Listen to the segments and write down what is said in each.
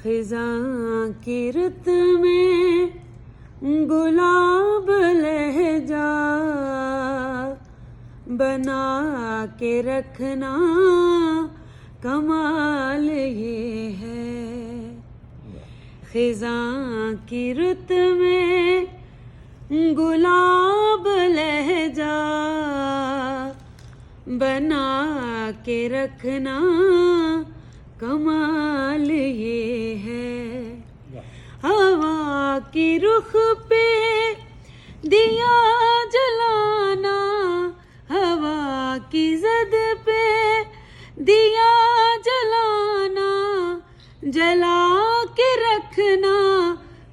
खिज़ां की रुत में गुलाब लहजा बना के रखना कमाल ये है। खिज़ां की रुत में गुलाब लहजा बना के रखना कमाल ये है। हवा की रुख पे दिया जलाना, हवा की जद पे दिया जलाना, जला के रखना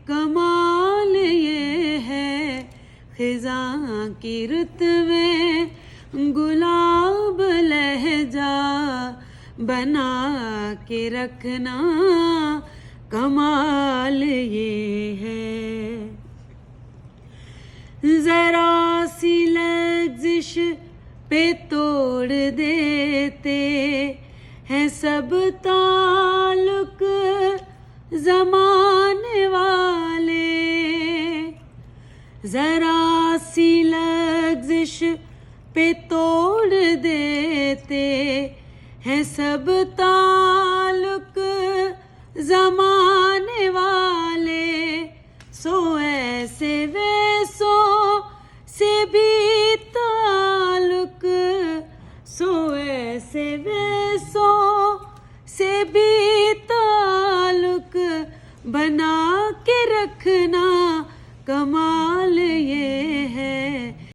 कमाल ये है। खिज़ां की रुत में गुलाब लहजा बना के रखना कमाल ये है। जरा सी लग़ज़िश पे तोड़ देते हैं सब ताल्लुक ज़माने वाले। जरा सी लग़ज़िश पे तोड़ देते हैं सब ताल्लुक ज़माने वाले। सो ऐसे वैसों से भी ताल्लुक, सो ऐसे वैसों से भी ताल्लुक बना के रखना कमाल ये